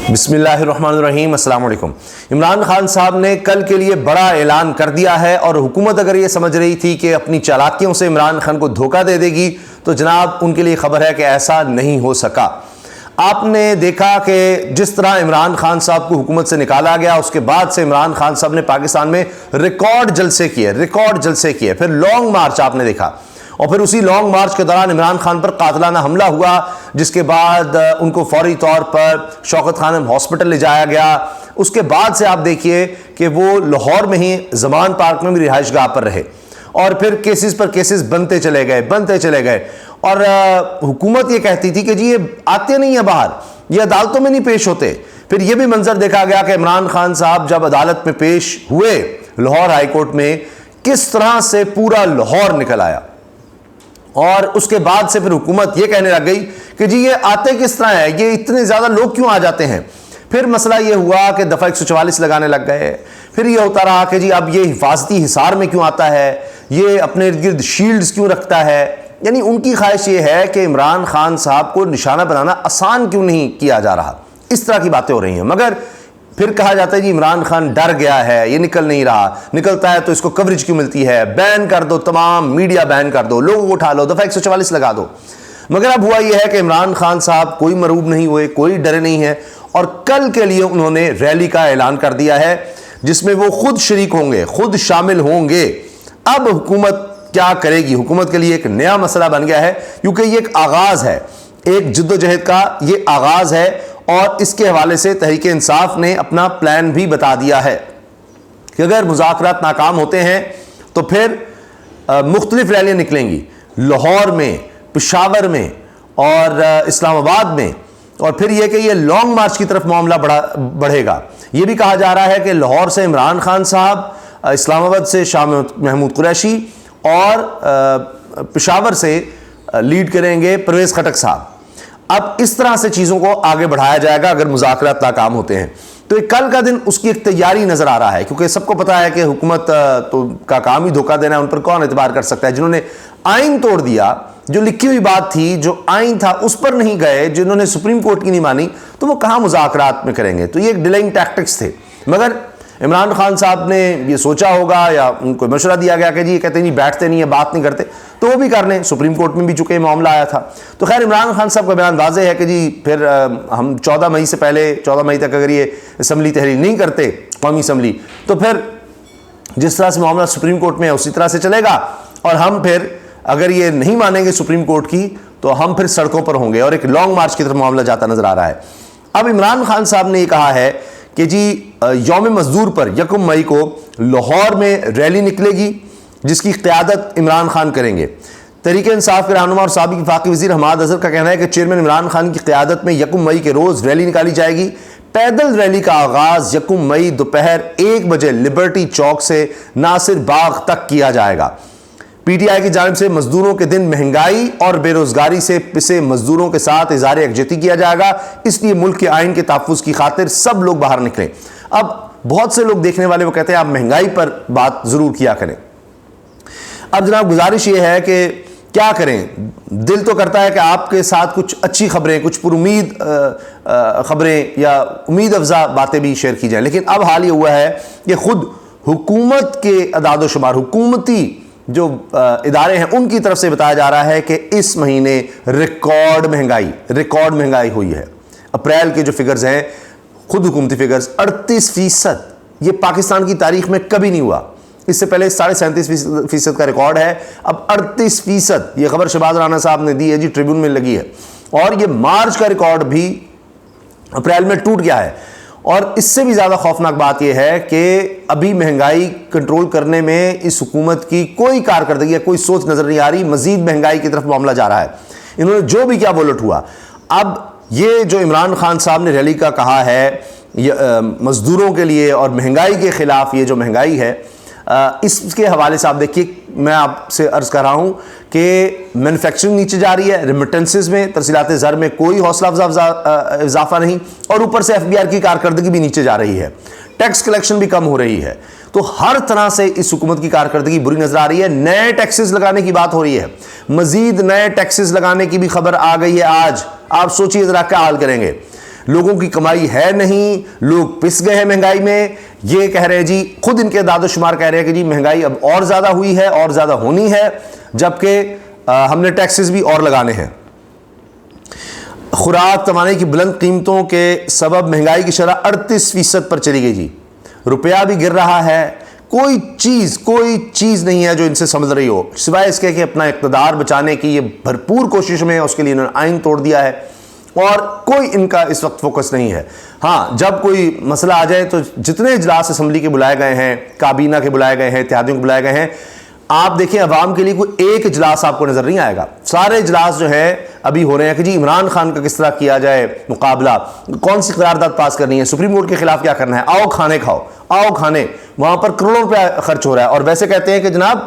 بسم اللہ الرحمن الرحیم۔ السلام علیکم۔ عمران خان صاحب نے کل کے لیے بڑا اعلان کر دیا ہے، اور حکومت اگر یہ سمجھ رہی تھی کہ اپنی چالاکیوں سے عمران خان کو دھوکہ دے دے گی تو جناب ان کے لیے خبر ہے کہ ایسا نہیں ہو سکا۔ آپ نے دیکھا کہ جس طرح عمران خان صاحب کو حکومت سے نکالا گیا، اس کے بعد سے عمران خان صاحب نے پاکستان میں ریکارڈ جلسے کیے، پھر لانگ مارچ آپ نے دیکھا، اور پھر اسی لانگ مارچ کے دوران عمران خان پر قاتلانہ حملہ ہوا، جس کے بعد ان کو فوری طور پر شوکت خانم ہاسپٹل لے جایا گیا۔ اس کے بعد سے آپ دیکھیے کہ وہ لاہور میں ہی زمان پارک میں بھی رہائش گاہ پر رہے، اور پھر کیسز پر کیسز بنتے چلے گئے، اور حکومت یہ کہتی تھی کہ جی یہ آتے نہیں ہیں باہر، یہ عدالتوں میں نہیں پیش ہوتے۔ پھر یہ بھی منظر دیکھا گیا کہ عمران خان صاحب جب عدالت میں پیش ہوئے لاہور ہائی کورٹ میں، کس طرح سے پورا لاہور نکل آیا، اور اس کے بعد سے پھر حکومت یہ کہنے لگ گئی کہ جی یہ آتے کس طرح ہے، یہ اتنے زیادہ لوگ کیوں آ جاتے ہیں۔ پھر مسئلہ یہ ہوا کہ دفعہ 144 لگانے لگ گئے، پھر یہ ہوتا رہا کہ جی اب یہ حفاظتی حصار میں کیوں آتا ہے، یہ اپنے ارد گرد شیلڈز کیوں رکھتا ہے۔ یعنی ان کی خواہش یہ ہے کہ عمران خان صاحب کو نشانہ بنانا آسان کیوں نہیں کیا جا رہا، اس طرح کی باتیں ہو رہی ہیں۔ مگر پھر کہا جاتا ہے جی عمران خان ڈر گیا ہے، یہ نکل نہیں رہا، نکلتا ہے تو اس کو کوریج کیوں ملتی ہے، بین کر دو، تمام میڈیا بین کر دو، لوگوں کو اٹھا لو، دفعہ 144 لگا دو۔ مگر اب ہوا یہ ہے کہ عمران خان صاحب کوئی مرعوب نہیں ہوئے، کوئی ڈرے نہیں ہے، اور کل کے لیے انہوں نے ریلی کا اعلان کر دیا ہے جس میں وہ خود شریک ہوں گے، خود شامل ہوں گے۔ اب حکومت کیا کرے گی؟ حکومت کے لیے ایک نیا مسئلہ بن گیا ہے، کیونکہ یہ ایک آغاز ہے، ایک جد و جہد کا یہ آغاز ہے، اور اس کے حوالے سے تحریک انصاف نے اپنا پلان بھی بتا دیا ہے کہ اگر مذاکرات ناکام ہوتے ہیں تو پھر مختلف ریلیاں نکلیں گی، لاہور میں، پشاور میں اور اسلام آباد میں، اور پھر یہ کہ یہ لانگ مارچ کی طرف معاملہ بڑھے گا۔ یہ بھی کہا جا رہا ہے کہ لاہور سے عمران خان صاحب، اسلام آباد سے شاہ محمود قریشی، اور پشاور سے لیڈ کریں گے پرویز خٹک صاحب۔ اب اس طرح سے چیزوں کو آگے بڑھایا جائے گا اگر مذاکرات ناکام ہوتے ہیں تو کل کا دن اس کی ایک تیاری نظر آ رہا ہے، کیونکہ سب کو پتا ہے کہ حکومت کا کام ہی دھوکہ دینا ہے، ان پر کون اعتبار کر سکتا ہے۔ جنہوں نے آئین توڑ دیا، جو لکھی ہوئی بات تھی، جو آئین تھا اس پر نہیں گئے، جنہوں نے سپریم کورٹ کی نہیں مانی، تو وہ کہاں مذاکرات میں کریں گے؟ تو یہ ایک ڈیلنگ ٹیکٹکس تھے۔ مگر عمران خان صاحب نے یہ سوچا ہوگا یا ان کو مشورہ دیا گیا کہ جی یہ کہتے ہیں بیٹھتے نہیں ہیں، بات نہیں کرتے، تو وہ بھی کر لیں۔ سپریم کورٹ میں بھی چونکہ معاملہ آیا تھا، تو خیر عمران خان صاحب کا بیان واضح ہے کہ جی پھر ہم 14 مئی سے پہلے 14 مئی تک اگر یہ اسمبلی تحلیل نہیں کرتے، قومی اسمبلی، تو پھر جس طرح سے معاملہ سپریم کورٹ میں ہے اسی طرح سے چلے گا، اور ہم پھر اگر یہ نہیں مانیں گے سپریم کورٹ کی تو ہم پھر سڑکوں پر ہوں گے، اور ایک لانگ مارچ کی طرف معاملہ جاتا نظر آ رہا ہے۔ اب عمران خان صاحب نے یہ کہا ہے کہ جی یوم مزدور پر 1 مئی کو لاہور میں ریلی نکلے گی، جس کی قیادت عمران خان کریں گے۔ تحریک انصاف کے رہنما اور سابق وفاقی وزیر حماد اظہر کا کہنا ہے کہ چیئرمین عمران خان کی قیادت میں 1 مئی کے روز ریلی نکالی جائے گی۔ پیدل ریلی کا آغاز 1 مئی دوپہر 1 بجے لبرٹی چوک سے ناصر باغ تک کیا جائے گا۔ پی ٹی آئی کی جانب سے مزدوروں کے دن مہنگائی اور بے روزگاری سے پسے مزدوروں کے ساتھ اظہار یکجہتی کیا جائے گا، اس لیے ملک کے آئین کے تحفظ کی خاطر سب لوگ باہر نکلیں۔ اب بہت سے لوگ دیکھنے والے وہ کہتے ہیں آپ مہنگائی پر بات ضرور کیا کریں۔ اب جناب گزارش یہ ہے کہ کیا کریں، دل تو کرتا ہے کہ آپ کے ساتھ کچھ اچھی خبریں، کچھ پر امید خبریں یا امید افزا باتیں بھی شیئر کی جائیں، لیکن اب حال یہ ہوا ہے کہ خود حکومت کے اعداد و شمار، حکومتی جو ادارے ہیں ان کی طرف سے بتایا جا رہا ہے کہ اس مہینے ریکارڈ مہنگائی ہوئی ہے۔ اپریل کے جو فگرز ہیں، خود حکومتی فگرز، 38%، یہ پاکستان کی تاریخ میں کبھی نہیں ہوا۔ اس سے پہلے 37.5% کا ریکارڈ ہے، اب 38%، یہ خبر شہباز رانا صاحب نے دی ہے جی، ٹریبیون میں لگی ہے، اور یہ مارچ کا ریکارڈ بھی اپریل میں ٹوٹ گیا ہے۔ اور اس سے بھی زیادہ خوفناک بات یہ ہے کہ ابھی مہنگائی کنٹرول کرنے میں اس حکومت کی کوئی کارکردگی یا کوئی سوچ نظر نہیں آ رہی، مزید مہنگائی کی طرف معاملہ جا رہا ہے۔ انہوں نے جو بھی کیا وہ لٹ ہوا۔ اب یہ جو عمران خان صاحب نے ریلی کا کہا ہے مزدوروں کے لیے اور مہنگائی کے خلاف، یہ جو مہنگائی ہے اس کے حوالے سے آپ دیکھیے، میں آپ سے عرض کر رہا ہوں کہ مینوفیکچرنگ نیچے جا رہی ہے، ریمیٹنسز میں، ترسیلات زر میں کوئی حوصلہ افزا اضافہ نہیں، اور اوپر سے FBR کی کارکردگی بھی نیچے جا رہی ہے، ٹیکس کلیکشن بھی کم ہو رہی ہے۔ تو ہر طرح سے اس حکومت کی کارکردگی بری نظر آ رہی ہے۔ نئے ٹیکسز لگانے کی بات ہو رہی ہے، مزید نئے ٹیکسز لگانے کی بھی خبر آ گئی ہے آج۔ آپ سوچئے ذرا کیا حال کریں گے۔ لوگوں کی کمائی ہے نہیں, لوگ پس گئے ہیں مہنگائی میں. یہ کہہ رہے ہیں جی, خود ان کے اعداد و شمار کہہ رہے ہیں کہ جی مہنگائی اب اور زیادہ ہوئی ہے اور زیادہ ہونی ہے, جبکہ ہم نے ٹیکسز بھی اور لگانے ہیں. خوراک توانائی کی بلند قیمتوں کے سبب مہنگائی کی شرح 38% پر چلی گئی جی. روپیہ بھی گر رہا ہے. کوئی چیز نہیں ہے جو ان سے سمجھ رہی ہو, سوائے اس کے کہ اپنا اقتدار بچانے کی یہ بھرپور کوشش میں, اس کے لیے انہوں نے آئین توڑ دیا ہے, اور کوئی ان کا اس وقت فوکس نہیں ہے. ہاں, جب کوئی مسئلہ آ جائے تو جتنے اجلاس اسمبلی کے بلائے گئے ہیں, کابینہ کے بلائے گئے ہیں, اتحادیوں کے بلائے گئے ہیں, آپ دیکھیں عوام کے لیے کوئی ایک اجلاس آپ کو نظر نہیں آئے گا. سارے اجلاس جو ہے ابھی ہو رہے ہیں کہ جی عمران خان کا کس طرح کیا جائے مقابلہ, کون سی قرارداد پاس کرنی ہے, سپریم کورٹ کے خلاف کیا کرنا ہے, آؤ کھانے کھاؤ, آؤ کھانے. وہاں پر کروڑوں روپے خرچ ہو رہا ہے, اور ویسے کہتے ہیں کہ جناب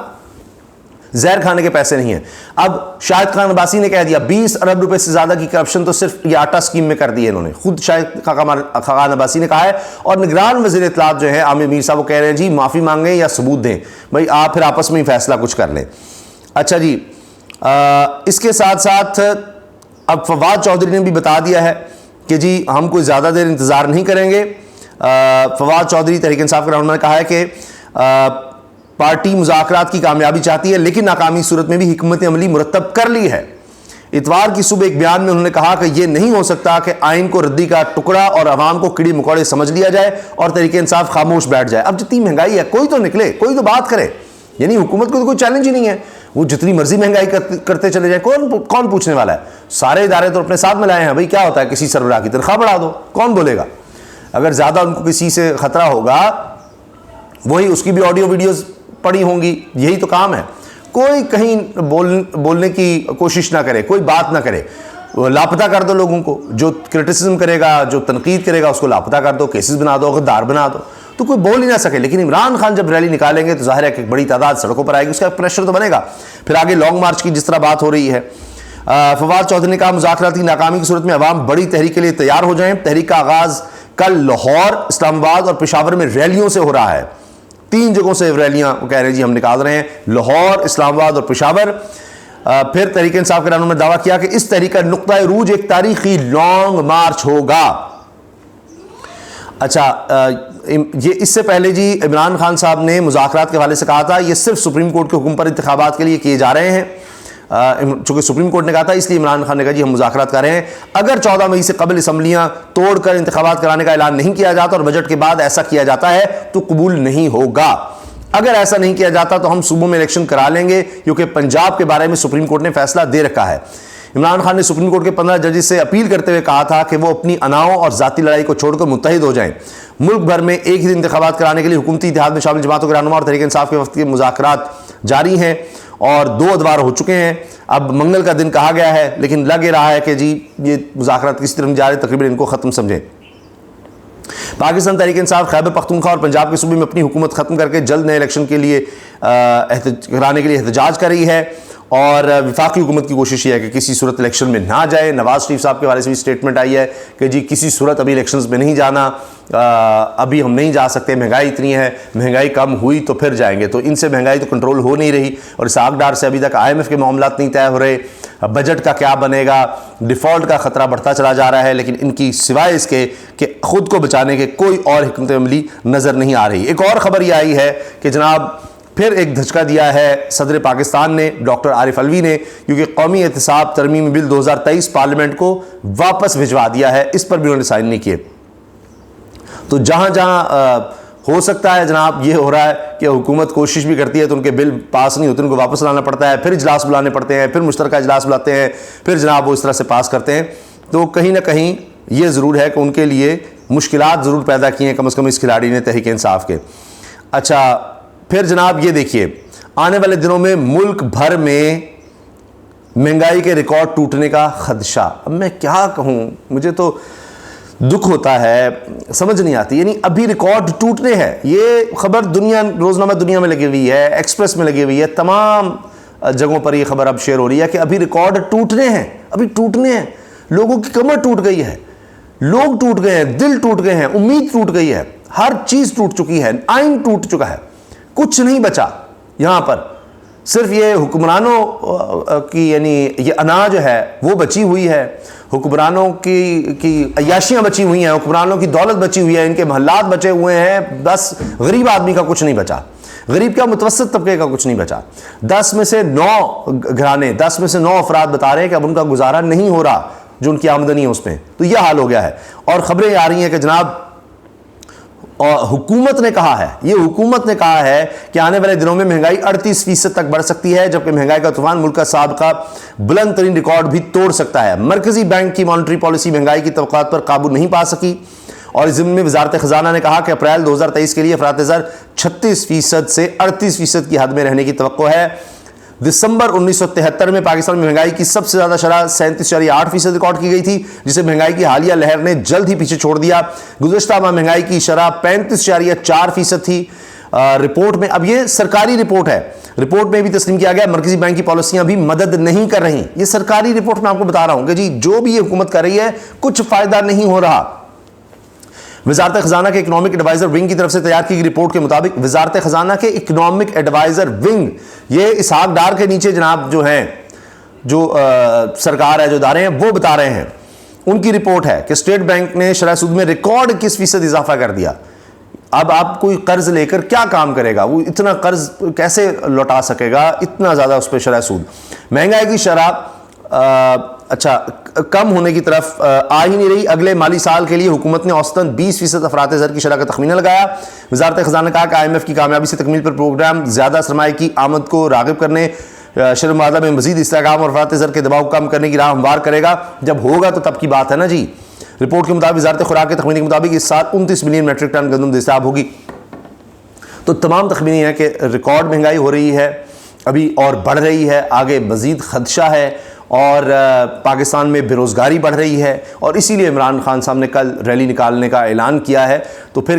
زہر کھانے کے پیسے نہیں ہیں. اب شاہد خان عباسی نے کہہ دیا 20 ارب روپے سے زیادہ کی کرپشن تو صرف یہ آٹا اسکیم میں کر دی ہے انہوں نے, خود شاہد خان عباسی نے کہا ہے. اور نگران وزیر اطلاعات جو ہے عامر میر صاحب, وہ کہہ رہے ہیں جی معافی مانگیں یا ثبوت دیں, بھائی آپ پھر آپس میں ہی فیصلہ کچھ کر لیں. اچھا جی, اس کے ساتھ ساتھ اب فواد چودھری نے بھی بتا دیا ہے کہ جی ہم کوئی زیادہ دیر انتظار نہیں کریں گے. فواد چودھری تحریک انصاف کے رہنما نے کہا ہے کہ پارٹی مذاکرات کی کامیابی چاہتی ہے, لیکن ناکامی صورت میں بھی حکمت عملی مرتب کر لی ہے. اتوار کی صبح ایک بیان میں انہوں نے کہا کہ یہ نہیں ہو سکتا کہ آئین کو ردی کا ٹکڑا اور عوام کو کیڑے مکوڑے سمجھ لیا جائے اور تحریک انصاف خاموش بیٹھ جائے. اب جتنی مہنگائی ہے کوئی تو نکلے, کوئی تو بات کرے. یعنی حکومت کو تو کوئی چیلنج ہی نہیں ہے, وہ جتنی مرضی مہنگائی کرتے چلے جائیں, کون پوچھنے والا ہے. سارے ادارے تو اپنے ساتھ میں لائے ہیں, بھائی کیا ہوتا ہے کسی سربراہ کی تنخواہ بڑھا دو, کون بولے گا. اگر زیادہ ان کو کسی سے خطرہ ہوگا, وہی اس کی بھی آڈیو ویڈیوز پڑی ہوں گی, یہی تو کام ہے. کوئی کہیں بولنے کی کوشش نہ کرے, کوئی بات نہ کرے. لاپتہ کر دو لوگوں کو, جو کرٹیسزم کرے گا, جو تنقید کرے گا, اس کو لاپتہ کر دو, کیسز بنا دو, غدار بنا دو, تو کوئی بول ہی نہ سکے. لیکن عمران خان جب ریلی نکالیں گے تو ظاہر ہے کہ ایک بڑی تعداد سڑکوں پر آئے گی, اس کا پریشر تو بنے گا. پھر آگے لانگ مارچ کی جس طرح بات ہو رہی ہے, فواد چودھری نے کہا مذاکرات کی ناکامی کی صورت میں عوام بڑی تحریک کے لیے تیار ہو جائیں. تحریک کا آغاز کل لاہور, اسلام آباد اور پشاور میں ریلیوں سے ہو رہا ہے. 3 جگہوں سے ریلیاں وہ کہہ رہے ہیں جی ہم نکال رہے ہیں, لاہور, اسلام آباد اور پشاور. پھر تحریک انصاف کے رہنما نے دعویٰ کیا کہ اس تحریک کا نقطہ عروج ایک تاریخی لانگ مارچ ہوگا. اچھا, یہ اس سے پہلے جی عمران خان صاحب نے مذاکرات کے حوالے سے کہا تھا یہ صرف سپریم کورٹ کے حکم پر انتخابات کے لیے کیے جا رہے ہیں. چونکہ سپریم کورٹ نے کہا تھا, اس لیے عمران خان نے کہا جی ہم مذاکرات کر رہے ہیں. اگر 14 مئی سے قبل اسمبلیاں توڑ کر انتخابات کرانے کا اعلان نہیں کیا جاتا اور بجٹ کے بعد ایسا کیا جاتا ہے تو قبول نہیں ہوگا. اگر ایسا نہیں کیا جاتا تو ہم صوبوں میں الیکشن کرا لیں گے, کیونکہ پنجاب کے بارے میں سپریم کورٹ نے فیصلہ دے رکھا ہے. عمران خان نے سپریم کورٹ کے 15 ججز سے اپیل کرتے ہوئے کہا تھا کہ وہ اپنی اناؤں اور ذاتی لڑائی کو چھوڑ کر متحد ہو جائیں. ملک بھر میں ایک ہی دن انتخابات کرانے کے لیے حکومتی اتحاد میں شامل جماعتوں کے رہنما اور تحریک انصاف کے وفد کے مذاکرات جاری ہیں اور 2 ادوار ہو چکے ہیں. اب منگل کا دن کہا گیا ہے, لیکن لگ یہ رہا ہے کہ جی یہ مذاکرات کسی طرح نہیں جا رہے, تقریباً ان کو ختم سمجھیں. پاکستان تحریک انصاف خیبر پختونخوا اور پنجاب کے صوبے میں اپنی حکومت ختم کر کے جلد نئے الیکشن کے لیے کرانے کے لیے احتجاج کر رہی ہے, اور وفاقی حکومت کی کوشش یہ ہے کہ کسی صورت الیکشن میں نہ جائے. نواز شریف صاحب کے حوالے سے بھی سٹیٹمنٹ آئی ہے کہ جی کسی صورت ابھی الیکشنز میں نہیں جانا, ابھی ہم نہیں جا سکتے, مہنگائی اتنی ہے, مہنگائی کم ہوئی تو پھر جائیں گے. تو ان سے مہنگائی تو کنٹرول ہو نہیں رہی, اور اسحاق ڈار سے ابھی تک IMF کے معاملات نہیں طے ہو رہے. بجٹ کا کیا بنے گا, ڈیفالٹ کا خطرہ بڑھتا چلا جا رہا ہے, لیکن ان کی سوائے اس کے کہ خود کو بچانے کے کوئی اور حکمت عملی نظر نہیں آ رہی. ایک اور خبر یہ آئی ہے کہ جناب پھر ایک دھچکا دیا ہے صدر پاکستان نے, ڈاکٹر عارف علوی نے, کیونکہ قومی احتساب ترمیمی بل 2023 پارلیمنٹ کو واپس بھجوا دیا ہے. اس پر بھی انہوں نے سائن نہیں کیے. تو جہاں جہاں ہو سکتا ہے جناب یہ ہو رہا ہے کہ حکومت کوشش بھی کرتی ہے تو ان کے بل پاس نہیں ہوتے, ان کو واپس لانا پڑتا ہے, پھر اجلاس بلانے پڑتے ہیں, پھر مشترکہ اجلاس بلاتے ہیں, پھر جناب وہ اس طرح سے پاس کرتے ہیں. تو کہیں نہ کہیں یہ ضرور ہے کہ ان کے لیے مشکلات ضرور پیدا کی ہیں کم از کم اس کھلاڑی نے تحریک انصاف کے. اچھا, پھر جناب یہ دیکھیے آنے والے دنوں میں ملک بھر میں مہنگائی کے ریکارڈ ٹوٹنے کا خدشہ. اب میں کیا کہوں, مجھے تو دکھ ہوتا ہے, سمجھ نہیں آتی. یعنی ابھی ریکارڈ ٹوٹنے ہیں, یہ خبر دنیا روزنامہ دنیا میں لگی ہوئی ہے, ایکسپریس میں لگی ہوئی ہے, تمام جگہوں پر یہ خبر اب شیئر ہو رہی ہے کہ ابھی ریکارڈ ٹوٹنے ہیں, ابھی ٹوٹنے ہیں. لوگوں کی کمر ٹوٹ گئی ہے, لوگ ٹوٹ گئے ہیں, دل ٹوٹ گئے ہیں, امید ٹوٹ گئی ہے, ہر چیز ٹوٹ چکی ہے, آئین ٹوٹ چکا ہے, کچھ نہیں بچا یہاں پر. صرف یہ حکمرانوں کی یعنی یہ انا جو ہے وہ بچی ہوئی ہے, حکمرانوں کی عیاشیاں بچی ہوئی ہیں, حکمرانوں کی دولت بچی ہوئی ہے, ان کے محلات بچے ہوئے ہیں, بس غریب آدمی کا کچھ نہیں بچا, غریب کا متوسط طبقے کا کچھ نہیں بچا. 10 میں سے 9 گھرانے, 10 میں سے 9 افراد بتا رہے ہیں کہ اب ان کا گزارا نہیں ہو رہا جو ان کی آمدنی ہے اس میں. تو یہ حال ہو گیا ہے. اور خبریں آ رہی ہیں کہ جناب حکومت نے کہا ہے, یہ حکومت نے کہا ہے کہ آنے والے دنوں میں مہنگائی 38% تک بڑھ سکتی ہے, جبکہ مہنگائی کا طوفان ملک کا سابقہ بلند ترین ریکارڈ بھی توڑ سکتا ہے. مرکزی بینک کی مانیٹری پالیسی مہنگائی کی توقعات پر قابو نہیں پا سکی, اور اس ضمن میں وزارت خزانہ نے کہا کہ اپریل 2023 کے لیے افراط زر 36% سے 38% کی حد میں رہنے کی توقع ہے. دسمبر 1973 میں پاکستان میں مہنگائی کی سب سے زیادہ شرح 37.8% ریکارڈ کی گئی تھی, جسے مہنگائی کی حالیہ لہر نے جلد ہی پیچھے چھوڑ دیا. گزشتہ ماہ مہنگائی کی شرح 35.4% تھی. رپورٹ میں, اب یہ سرکاری رپورٹ ہے, رپورٹ میں بھی تسلیم کیا گیا مرکزی بینک کی پالیسیاں بھی مدد نہیں کر رہی. یہ سرکاری رپورٹ میں آپ کو بتا رہا ہوں کہ جی جو بھی یہ حکومت کر رہی ہے کچھ فائدہ نہیں ہو رہا. وزارت خزانہ کے اکنامک ایڈوائزر ونگ کی طرف سے تیار کی گئی رپورٹ کے مطابق وزارت خزانہ کے اکنامک ایڈوائزر ونگ, یہ اسحاق ڈار کے نیچے جناب جو ہیں, جو سرکار ہے, جو ادارے ہیں, وہ بتا رہے ہیں, ان کی رپورٹ ہے کہ اسٹیٹ بینک نے شرح سود میں ریکارڈ 21% اضافہ کر دیا. اب آپ کوئی قرض لے کر کیا کام کرے گا, وہ اتنا قرض کیسے لوٹا سکے گا, اتنا زیادہ اس پہ شرح سود. مہنگائی کی شرح کم ہونے کی طرف آ ہی نہیں رہی. اگلے مالی سال کے لیے حکومت نے اوسطاً 20% افراط زر کی شرح کا تخمینہ لگایا. وزارت خزانہ نے کہا کہ IMF کی کامیابی سے تکمیل پر پروگرام زیادہ سرمایہ کی آمد کو راغب کرنے, شرح معاہدہ میں مزید استحکام اور افراط زر کے دباؤ کم کرنے کی راہ ہموار کرے گا. جب ہوگا تو تب کی بات ہے نا جی. رپورٹ کے مطابق وزارت خوراک کے تخمینے کے مطابق اس سال 29 ملین میٹرک ٹن گندم دستیاب ہوگی. تو تمام تخمینے ہیں کہ ریکارڈ مہنگائی ہو رہی ہے ابھی اور بڑھ رہی ہے, آگے مزید خدشہ ہے, اور پاکستان میں بے روزگاری بڑھ رہی ہے, اور اسی لیے عمران خان صاحب نے کل ریلی نکالنے کا اعلان کیا ہے. تو پھر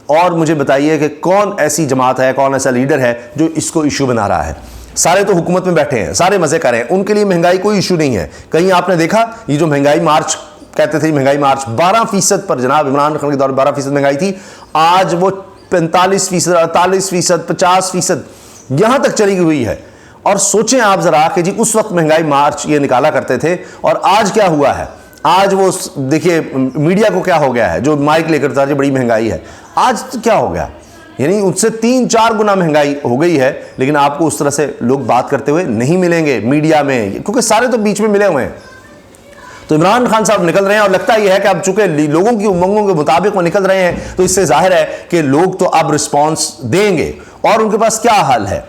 اور مجھے بتائیے کہ کون ایسی جماعت ہے, کون ایسا لیڈر ہے جو اس کو ایشو بنا رہا ہے. سارے تو حکومت میں بیٹھے ہیں, سارے مزے کر رہے ہیں, ان کے لیے مہنگائی کوئی ایشو نہیں ہے. کہیں آپ نے دیکھا یہ جو مہنگائی مارچ کہتے تھے, مہنگائی مارچ 12% پر جناب عمران خان کے دور 12% مہنگائی تھی, آج وہ 45%, 48%, 50% یہاں تک چلی ہوئی ہے. اور سوچیں آپ ذرا کہ جی اس وقت مہنگائی مارچ یہ نکالا کرتے تھے, اور آج کیا ہوا ہے. آج وہ دیکھیے میڈیا کو کیا ہو گیا ہے, جو مائک لے کر تھا, جو بڑی مہنگائی ہے, آج کیا ہو گیا, یعنی اس سے 3-4 گنا مہنگائی ہو گئی ہے. لیکن آپ کو اس طرح سے لوگ بات کرتے ہوئے نہیں ملیں گے میڈیا میں, کیونکہ سارے تو بیچ میں ملے ہوئے ہیں. تو عمران خان صاحب نکل رہے ہیں, اور لگتا یہ ہے کہ اب چونکہ لوگوں کی امنگوں کے مطابق وہ نکل رہے ہیں, تو اس سے ظاہر ہے کہ لوگ تو اب رسپانس دیں گے, اور ان کے پاس کیا حل ہے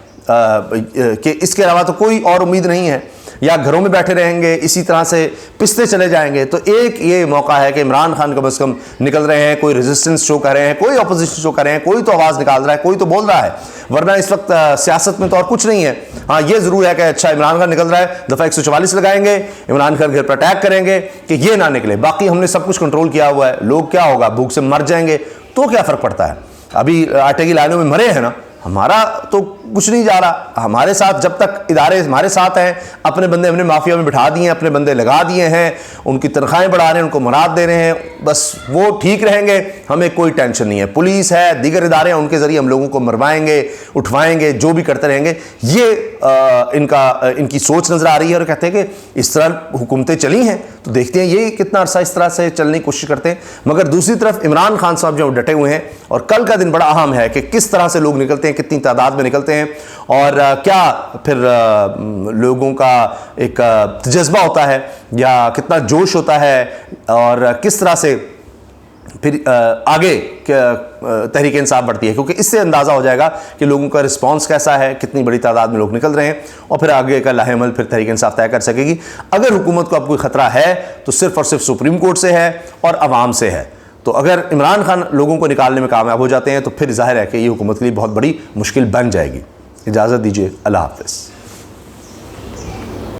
کہ اس کے علاوہ تو کوئی اور امید نہیں ہے. یا گھروں میں بیٹھے رہیں گے, اسی طرح سے پستے چلے جائیں گے. تو ایک یہ موقع ہے کہ عمران خان کم از کم نکل رہے ہیں, کوئی ریزسٹنس شو کر رہے ہیں, کوئی اپوزیشن شو کر رہے ہیں, کوئی تو آواز نکال رہا ہے, کوئی تو بول رہا ہے. ورنہ اس وقت سیاست میں تو اور کچھ نہیں ہے. ہاں یہ ضرور ہے کہ اچھا عمران خان نکل رہا ہے, دفعہ 144 لگائیں گے, عمران خان گھر پر اٹیک کریں گے کہ یہ نہ نکلے, باقی ہم نے سب کچھ کنٹرول کیا ہوا ہے, لوگ کیا ہوگا, بھوک سے مر جائیں گے, تو کیا فرق پڑتا ہے. ابھی آٹے کی لائنوں میں مرے ہیں نا, ہمارا تو کچھ نہیں جا رہا. ہمارے ساتھ جب تک ادارے ہمارے ساتھ ہیں, اپنے بندے ہم نے مافیا میں بٹھا دیے ہیں, اپنے بندے لگا دیے ہیں, ان کی تنخواہیں بڑھا رہے ہیں, ان کو مراد دے رہے ہیں, بس وہ ٹھیک رہیں گے, ہمیں کوئی ٹینشن نہیں ہے. پولیس ہے, دیگر ادارے ہیں, ان کے ذریعے ہم لوگوں کو مروائیں گے, اٹھوائیں گے, جو بھی کرتے رہیں گے. یہ ان کی سوچ نظر آ رہی ہے, اور کہتے ہیں کہ اس طرح حکومتیں چلی ہیں تو دیکھتے ہیں یہ کتنا عرصہ اس طرح سے چلنے کی کوشش کرتے ہیں. مگر دوسری طرف عمران خان صاحب جو ڈٹے ہوئے ہیں, اور کل کا دن بڑا اہم ہے کہ کس طرح سے لوگ نکلتے ہیں, کتنی تعداد میں نکلتے ہیں, اور کیا پھر لوگوں کا ایک جذبہ ہوتا ہے, یا کتنا جوش ہوتا ہے, اور کس طرح سے پھر آگے تحریک انصاف بڑھتی ہے. کیونکہ اس سے اندازہ ہو جائے گا کہ لوگوں کا رسپانس کیسا ہے, کتنی بڑی تعداد میں لوگ نکل رہے ہیں, اور پھر آگے کا لاہ عمل پھر تحریک انصاف طے کر سکے گی. اگر حکومت کو اب کوئی خطرہ ہے تو صرف اور صرف سپریم کورٹ سے ہے اور عوام سے ہے. تو اگر عمران خان لوگوں کو نکالنے میں کامیاب ہو جاتے ہیں تو پھر ظاہر ہے کہ یہ حکومت کے لیے بہت بڑی مشکل بن جائے گی. اجازت دیجیے, اللہ حافظ.